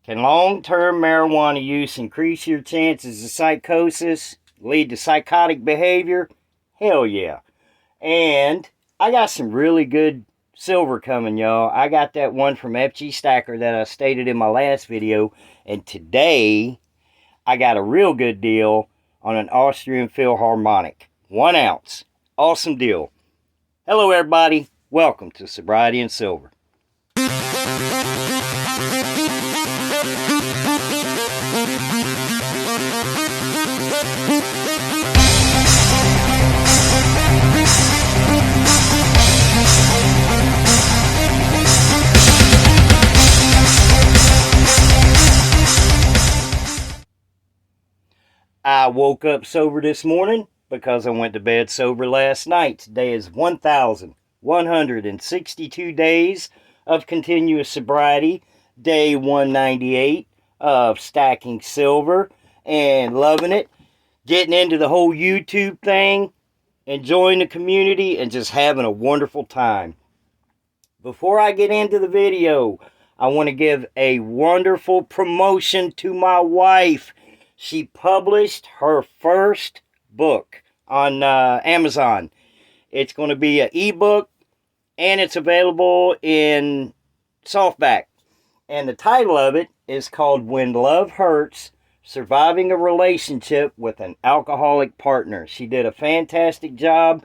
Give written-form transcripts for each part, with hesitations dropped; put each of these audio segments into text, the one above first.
Can long-term marijuana use increase your chances of psychosis, lead to psychotic behavior? Hell yeah. And I got some really good silver coming, y'all. I got that one from FG Stacker that I stated in my last video. And today, I got a real good deal on an Austrian Philharmonic. 1 ounce. Awesome deal. Hello, everybody. Welcome to Sobriety and Silver. I woke up sober this morning because I went to bed sober last night. Today is 1,162 days of continuous sobriety. Day 198 of stacking silver and loving it. Getting into the whole YouTube thing, enjoying the community, and just having a wonderful time. Before I get into the video, I want to give a wonderful promotion to my wife. She published her first book on Amazon. It's going to be an ebook, and it's available in softback. And the title of it is called When Love Hurts, Surviving a Relationship with an Alcoholic Partner. She did a fantastic job.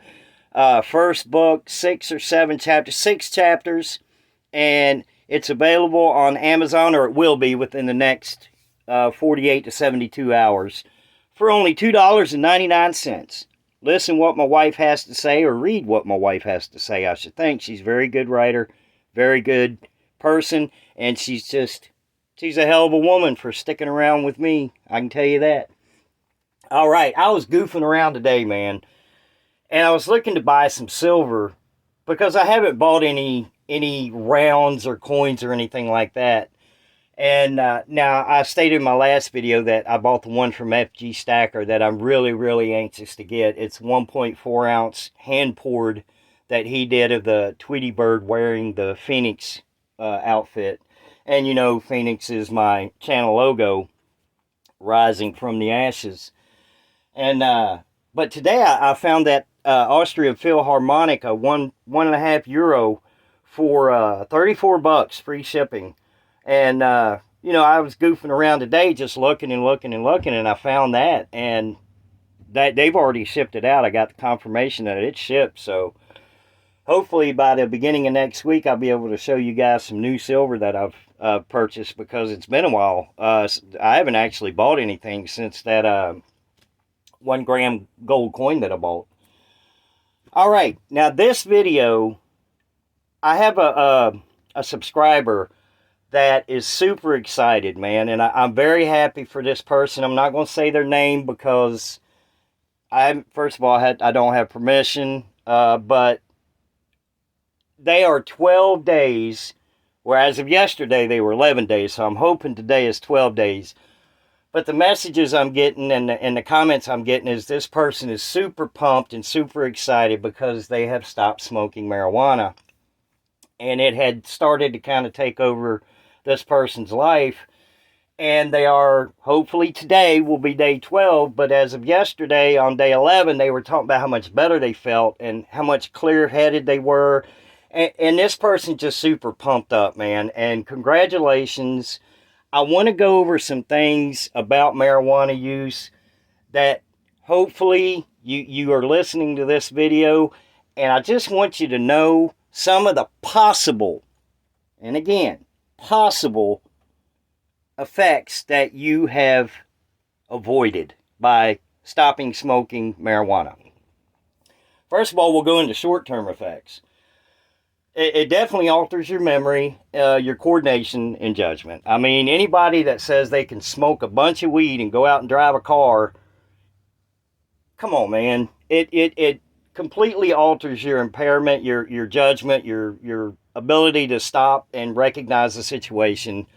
First book, 6 or 7 chapters, 6 chapters, and it's available on Amazon, or it will be within the next 48 to 72 hours for only $2.99. Listen what my wife has to say, or read what my wife has to say, I should think. She's a very good writer, very good person, and she's a hell of a woman for sticking around with me. I can tell you that. All right, I was goofing around today, man, and I was looking to buy some silver because I haven't bought any rounds or coins or anything like that. And now, I stated in my last video that I bought the one from FG Stacker that I'm really, really anxious to get. It's 1.4 ounce hand poured that he did of the Tweety Bird wearing the Phoenix outfit. And you know, Phoenix is my channel logo, rising from the ashes. And but today I found that Austrian Philharmonic, a €1.5 for $34, free shipping. And, you know, I was goofing around today just looking, and I found that. And that they've already shipped it out. I got the confirmation that it's shipped. So hopefully by the beginning of next week, I'll be able to show you guys some new silver that I've purchased, because it's been a while. I haven't actually bought anything since that 1 gram gold coin that I bought. All right. Now, this video, I have a subscriber that is super excited, man, and I'm very happy for this person. I'm not going to say their name because first of all, I don't have permission, but they are 12 days, whereas of yesterday they were 11 days, so I'm hoping today is 12 days. But the messages I'm getting and the comments I'm getting is this person is super pumped and super excited because they have stopped smoking marijuana. And it had started to kind of take over this person's life, and they are, hopefully today will be day 12, but as of yesterday on day 11, they were talking about how much better they felt and how much clear-headed they were, and this person just super pumped up, man, and congratulations. I want to go over some things about marijuana use that hopefully you are listening to this video, and I just want you to know some of the possible, and again, possible effects that you have avoided by stopping smoking marijuana. First of all, we'll go into short-term effects. It definitely alters your memory, your coordination, and judgment. I mean, anybody that says they can smoke a bunch of weed and go out and drive a car, come on, man. It completely alters your impairment, your judgment, your ability to stop and recognize the situation.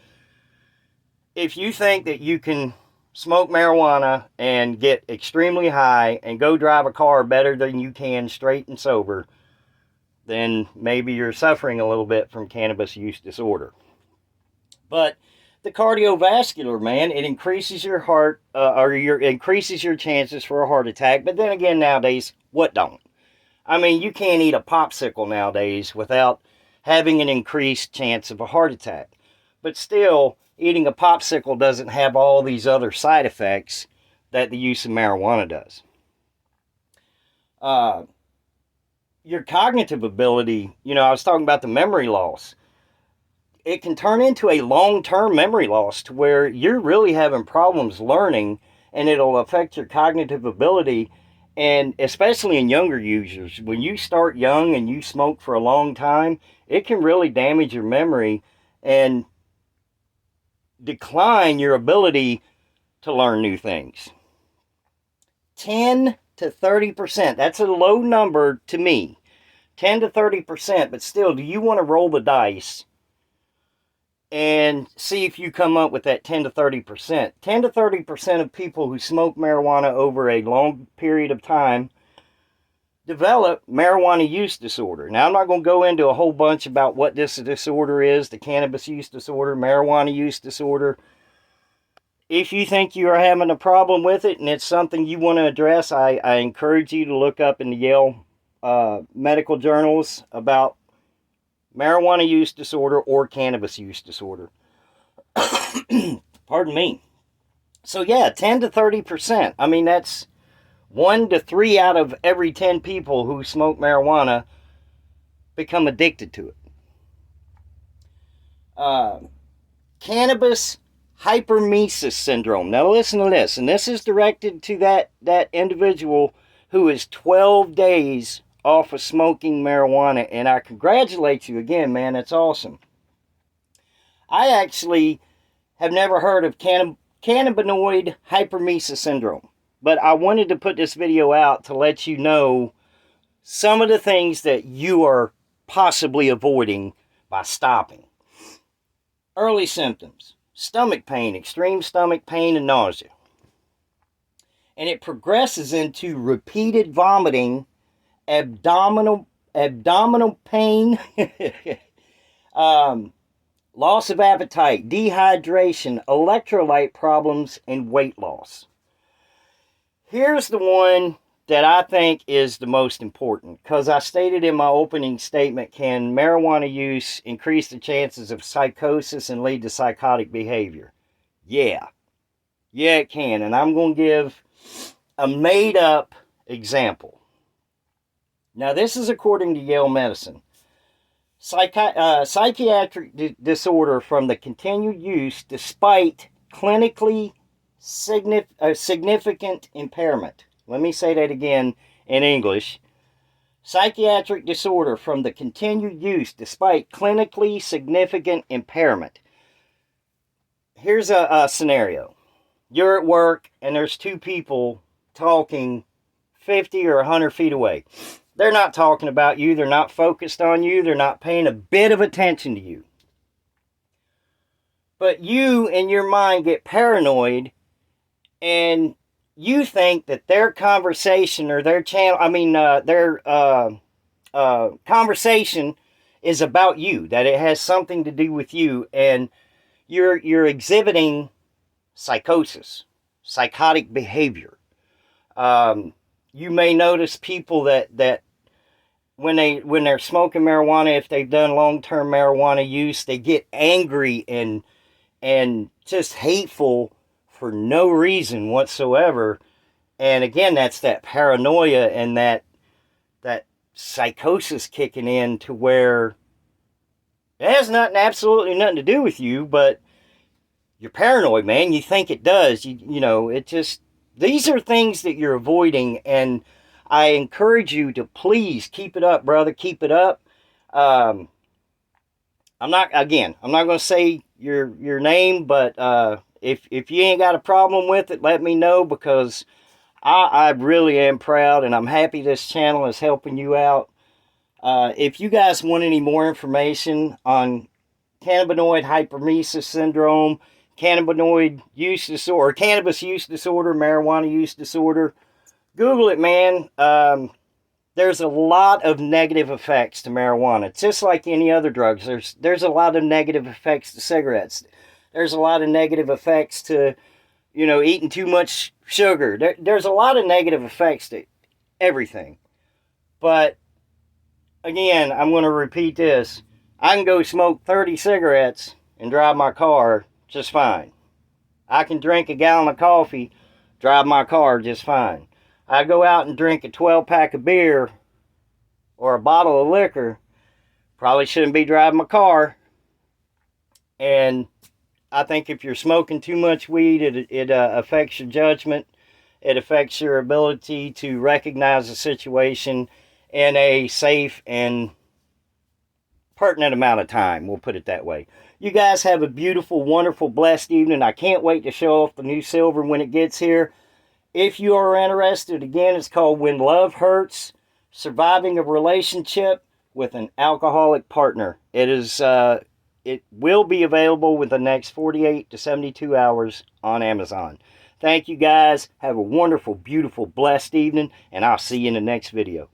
If you think that you can smoke marijuana and get extremely high and go drive a car better than you can straight and sober, then maybe you're suffering a little bit from cannabis use disorder. But the cardiovascular, man, it increases your heart, increases your chances for a heart attack. But then again, nowadays, what don't? I mean, you can't eat a popsicle nowadays without having an increased chance of a heart attack. But still, eating a popsicle doesn't have all these other side effects that the use of marijuana does. Your cognitive ability, I was talking about the memory loss. It can turn into a long-term memory loss to where you're really having problems learning, and it'll affect your cognitive ability. And especially in younger users, when you start young and you smoke for a long time, it can really damage your memory and decline your ability to learn new things. 10 to 30%, that's a low number to me. 10 to 30%, but still, do you want to roll the dice and see if you come up with that 10 to 30%? 10 to 30% of people who smoke marijuana over a long period of time develop marijuana use disorder. Now, I'm not going to go into a whole bunch about what this disorder is, the cannabis use disorder, marijuana use disorder. If you think you are having a problem with it and it's something you want to address, I encourage you to look up in the Yale medical journals about marijuana use disorder or cannabis use disorder. Pardon me. So yeah, 10 to 30%. I mean, that's 1 to 3 out of every 10 people who smoke marijuana become addicted to it. Cannabis hyperemesis syndrome. Now listen to this, and this is directed to that individual who is 12 days off of smoking marijuana, and I congratulate you again, man. That's awesome. I actually have never heard of cannabinoid hyperemesis syndrome, but I wanted to put this video out to let you know some of the things that you are possibly avoiding by stopping. Early symptoms: stomach pain, extreme stomach pain, and nausea. And it progresses into repeated vomiting, abdominal pain, loss of appetite, dehydration, electrolyte problems, and weight loss. Here's the one that I think is the most important, because I stated in my opening statement, can marijuana use increase the chances of psychosis and lead to psychotic behavior? Yeah, it can. And I'm going to give a made-up example. Now, this is according to Yale Medicine. Psychiatric disorder from the continued use despite clinically significant impairment. Let me say that again in English. Psychiatric disorder from the continued use despite clinically significant impairment. Here's a scenario. You're at work and there's two people talking 50 or 100 feet away. They're not talking about you. They're not focused on you. They're not paying a bit of attention to you. But you, in your mind, get paranoid, and you think that their conversation or their conversation is about you, that it has something to do with you, and you're exhibiting psychosis, psychotic behavior. You may notice people that when they're smoking marijuana, if they've done long-term marijuana use, they get angry and just hateful for no reason whatsoever. And again, that's that paranoia and that psychosis kicking in, to where it has absolutely nothing to do with you, but you're paranoid, man. You think it does. It just, these are things that you're avoiding, and I encourage you to please keep it up, brother. Keep it up. I'm not going to say your name, but if you ain't got a problem with it, let me know, because I really am proud, and I'm happy this channel is helping you out. If you guys want any more information on cannabinoid hyperemesis syndrome, cannabinoid use disorder, cannabis use disorder, marijuana use disorder, Google it, man. There's a lot of negative effects to marijuana. It's just like any other drugs. There's a lot of negative effects to cigarettes. there's a lot of negative effects to, you know, eating too much sugar. There's a lot of negative effects to everything. But again, I'm going to repeat this. I can go smoke 30 cigarettes and drive my car just fine. I can drink a gallon of coffee, drive my car just fine. I go out and drink a 12-pack of beer or a bottle of liquor, probably shouldn't be driving my car. And I think if you're smoking too much weed, it affects your judgment. It affects your ability to recognize the situation in a safe and pertinent amount of time. We'll put it that way. You guys have a beautiful, wonderful, blessed evening. I can't wait to show off the new silver when it gets here. If you are interested, again, it's called When Love Hurts, Surviving a Relationship with an Alcoholic Partner. It will be available within the next 48 to 72 hours on Amazon. Thank you guys. Have a wonderful, beautiful, blessed evening, and I'll see you in the next video.